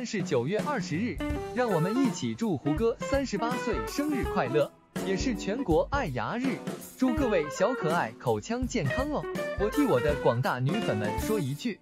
天是9月20日，让我们一起祝胡歌38岁生日快乐，也是全国爱牙日，祝各位小可爱口腔健康哦！我替我的广大女粉们说一句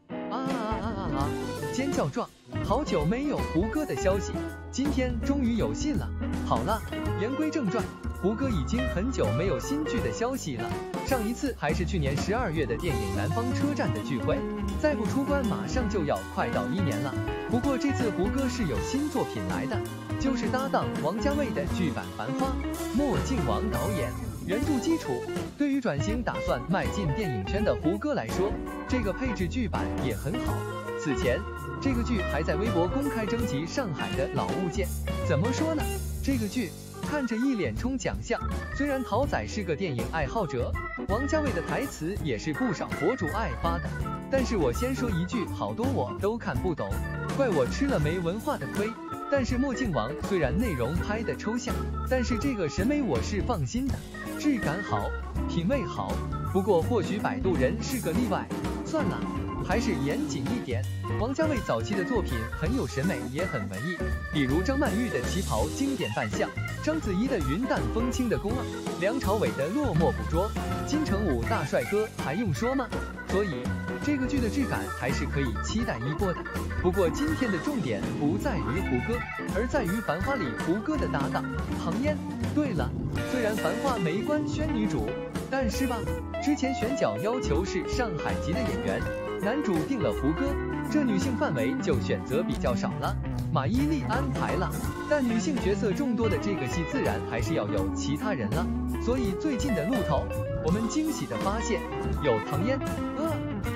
尖叫状！好久没有胡歌的消息，今天终于有信了。好了，言归正传，胡歌已经很久没有新剧的消息了，上一次还是去年12月的电影《南方车站》的聚会，再不出关马上就要快到1年了。不过这次胡歌是有新作品来的，就是搭档王家卫的剧版《繁花》，莫靖王导演，原著基础。对于转型打算迈进电影圈的胡歌来说，这个配置剧版也很好。此前这个剧还在微博公开征集上海的老物件。怎么说呢？这个剧看着一脸冲奖项，虽然陶仔是个电影爱好者，王家卫的台词也是不少博主爱发的，但是我先说一句，好多我都看不懂，怪我吃了没文化的亏。但是莫靖王虽然内容拍的抽象，但是这个审美我是放心的，质感好，品味好。不过或许摆渡人是个例外，算了，还是严谨一点。王家卫早期的作品很有审美，也很文艺，比如张曼玉的旗袍经典扮相，章子怡的云淡风轻的宫二，梁朝伟的落寞捕捉，金城武大帅哥还用说吗？所以这个剧的质感还是可以期待一波的。不过今天的重点不在于胡歌，而在于《繁花》里胡歌的搭档唐嫣。对了，虽然《繁花》没官宣女主，但是吧，之前选角要求是上海籍的演员，男主定了胡歌，这女性范围就选择比较少了。马伊琍安排了，但女性角色众多的这个戏自然还是要有其他人了。所以最近的路头，我们惊喜的发现有唐嫣。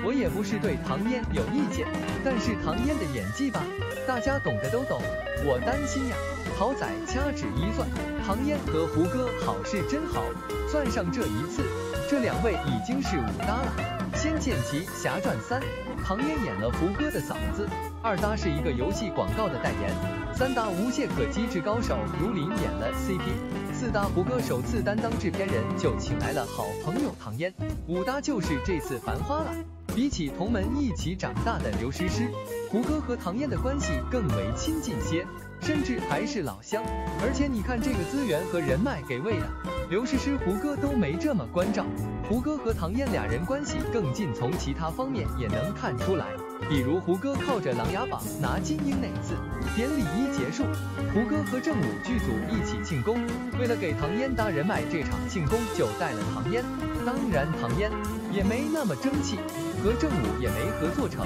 我也不是对唐嫣有意见，但是唐嫣的演技吧，大家懂的都懂。我担心呀，陶仔掐指一算，唐嫣和胡歌好是真好，算上这一次，这2位已经是5搭了。《仙剑奇侠传3》，唐嫣演了胡歌的嫂子；2搭是一个游戏广告的代言；3搭无懈可击之高手如林演了 CP；4搭胡歌首次担当制片人，就请来了好朋友唐嫣；5搭就是这次《繁花》了。比起同门一起长大的刘诗诗，胡歌和唐嫣的关系更为亲近些，甚至还是老乡。而且你看这个资源和人脉给喂的，刘诗诗、胡歌都没这么关照，胡歌和唐嫣俩人关系更近，从其他方面也能看出来。比如胡歌靠着《琅琊榜》拿金鹰那次，典礼一结束，胡歌和正午剧组一起庆功，为了给唐嫣搭人脉，这场庆功就带了唐嫣。当然唐嫣也没那么争气，和正午也没合作成。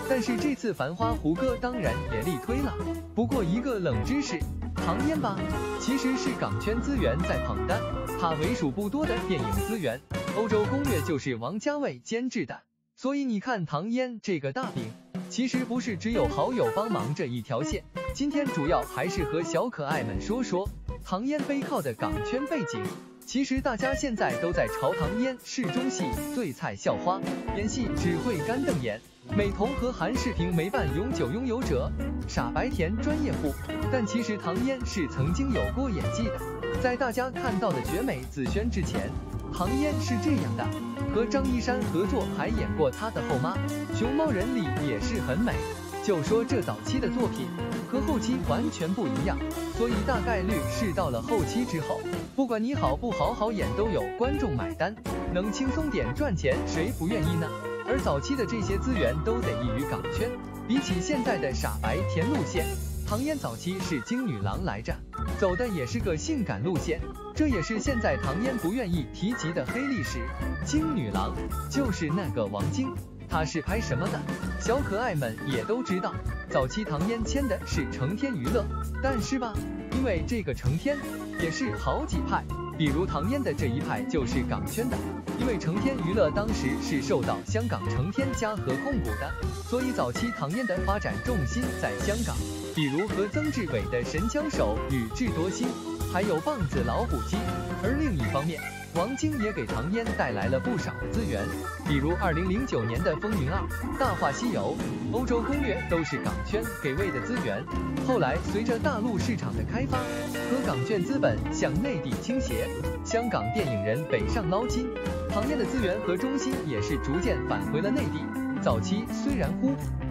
但是这次《繁花》，胡歌当然也力推了。不过一个冷知识，唐嫣吧，其实是港圈资源在捧的，她为数不多的电影资源，《欧洲攻略》就是王家卫监制的。所以你看唐嫣这个大饼，其实不是只有好友帮忙这一条线。今天主要还是和小可爱们说说唐嫣背靠的港圈背景。其实大家现在都在嘲唐嫣是中戏最菜校花，演戏只会干瞪眼，美瞳和韩世平没伴永久拥有者，傻白甜专业户。但其实唐嫣是曾经有过演技的，在大家看到的绝美紫萱之前，唐嫣是这样的，和张一山合作还演过她的后妈，熊猫人里也是很美。就说这早期的作品和后期完全不一样，所以大概率是到了后期之后，不管你好不好好演都有观众买单，能轻松点赚钱谁不愿意呢？而早期的这些资源都得益于港圈，比起现在的傻白甜路线，唐嫣早期是金女郎来着，走的也是个性感路线，这也是现在唐嫣不愿意提及的黑历史。金女郎就是那个王晶，她是拍什么的？小可爱们也都知道，早期唐嫣签的是成天娱乐，但是吧，因为这个成天也是好几派，比如唐嫣的这一派就是港圈的，因为成天娱乐当时是受到香港成天嘉禾控股的，所以早期唐嫣的发展重心在香港，比如和曾志伟的神枪手与智多星，还有棒子老虎机。而另一方面，王晶也给唐嫣带来了不少的资源，比如2009年的《风云2》《大话西游》《欧洲攻略》都是港圈给喂的资源。后来随着大陆市场的开发和港券资本向内地倾斜，香港电影人北上捞金，唐嫣的资源和中心也是逐渐返回了内地。早期虽然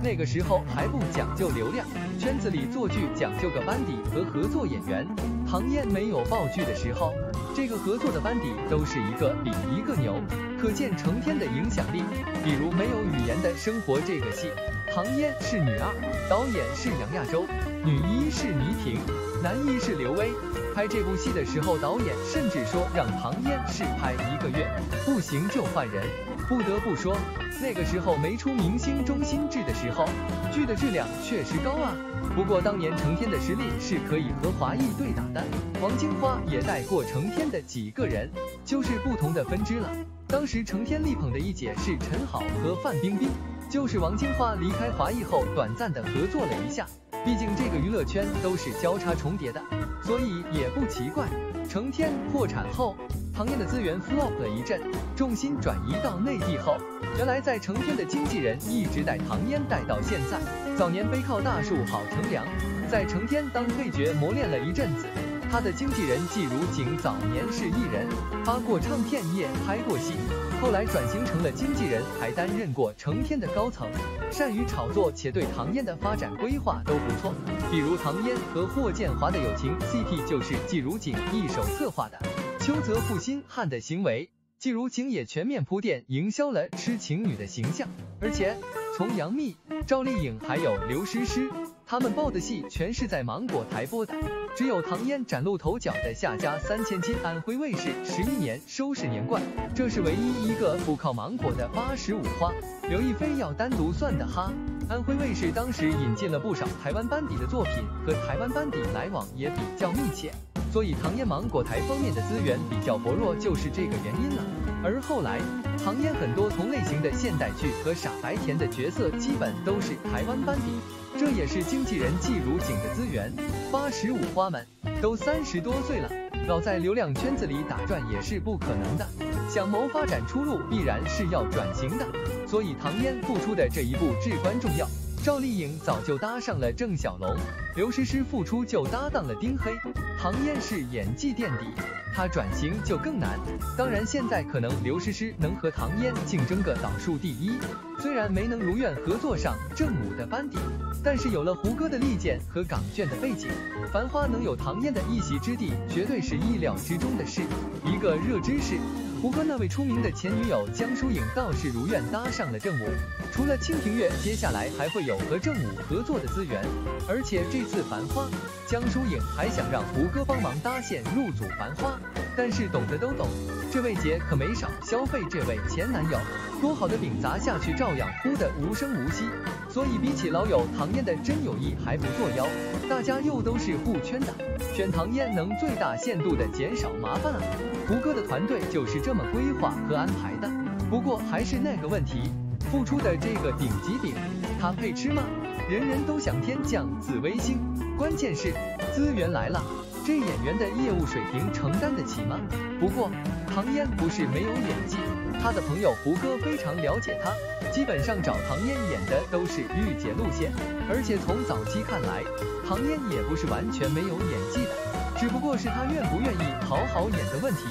那个时候还不讲究流量，圈子里做剧讲究个班底和合作演员。唐嫣没有爆剧的时候，这个合作的班底都是一个比一个牛，可见成天的影响力。比如没有语言的生活这个戏，唐嫣是女二，导演是杨亚洲，女一是倪萍，男一是刘威。拍这部戏的时候，导演甚至说让唐嫣试拍1个月，不行就换人。不得不说，那个时候没出明星中心制的时候，剧的质量确实高啊。不过当年成天的实力是可以和华谊对打的，王金花也带过成天的几个人，就是不同的分支了。当时成天力捧的一姐是陈好和范冰冰，就是王金花离开华谊后短暂的合作了一下。毕竟这个娱乐圈都是交叉重叠的，所以也不奇怪。成天破产后，唐嫣的资源 flop 了一阵，重心转移到内地后，原来在成天的经纪人一直带唐嫣带到现在。早年背靠大树好乘凉，在成天当配角磨练了一阵子。他的经纪人季如锦早年是艺人，发过唱片业，拍过戏，后来转型成了经纪人，还担任过成天的高层，善于炒作，且对唐嫣的发展规划都不错。比如唐嫣和霍建华的友情 CP 就是季如锦一手策划的。邱泽负心汉的行为，季如锦也全面铺垫营销了痴情女的形象。而且从杨幂、赵丽颖还有刘诗诗他们报的戏全是在芒果台播的，只有唐嫣崭露头角的夏家3000金安徽卫视11年收视年冠，这是唯一一个不靠芒果的85花。刘亦菲要单独算的哈。安徽卫视当时引进了不少台湾班底的作品，和台湾班底来往也比较密切，所以唐嫣芒果台方面的资源比较薄弱，就是这个原因了。而后来唐嫣很多同类型的现代剧和傻白甜的角色基本都是台湾班底，这也是经纪人季如锦的资源。85花们都30多岁了，老在流量圈子里打转也是不可能的，想谋发展出路必然是要转型的，所以唐嫣付出的这一步至关重要。赵丽颖早就搭上了郑晓龙，刘诗诗复出就搭档了丁黑，唐嫣是演技垫底，她转型就更难。当然现在可能刘诗诗能和唐嫣竞争个导数第一，虽然没能如愿合作上正午的班底，但是有了胡歌的利剑和港囧的背景，繁花能有唐嫣的一席之地，绝对是意料之中的事。一个热知识，胡歌那位出名的前女友江疏影倒是如愿搭上了正午，除了蜻蜓月，接下来还会有和正午合作的资源。而且这次繁花，江疏影还想让胡歌帮忙搭线入组繁花，但是懂得都懂，这位姐可没少消费这位前男友，多好的饼砸下去照样呼得无声无息。所以比起老友唐嫣的真有意还不作妖，大家又都是互圈的，选唐嫣能最大限度的减少麻烦啊。胡歌的团队就是这么规划和安排的。不过还是那个问题，付出的这个顶级饼，他配吃吗？人人都想天降紫微星，关键是资源来了，这演员的业务水平承担得起吗？不过唐嫣不是没有演技，他的朋友胡歌非常了解他，基本上找唐嫣演的都是御姐路线。而且从早期看来，唐嫣也不是完全没有演技的，只不过是她愿不愿意好好演的问题。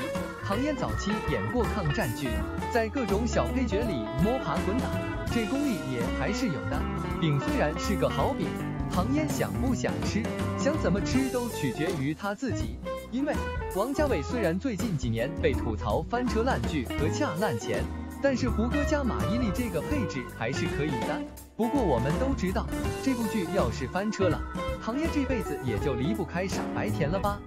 唐嫣早期演过抗战剧，在各种小配角里摸爬滚打，这功力也还是有的。饼虽然是个好饼，唐嫣想不想吃，想怎么吃都取决于她自己。因为王家卫虽然最近几年被吐槽翻车烂剧和恰烂钱，但是胡歌加马伊琍这个配置还是可以的。不过我们都知道，这部剧要是翻车了，唐嫣这辈子也就离不开傻白甜了吧。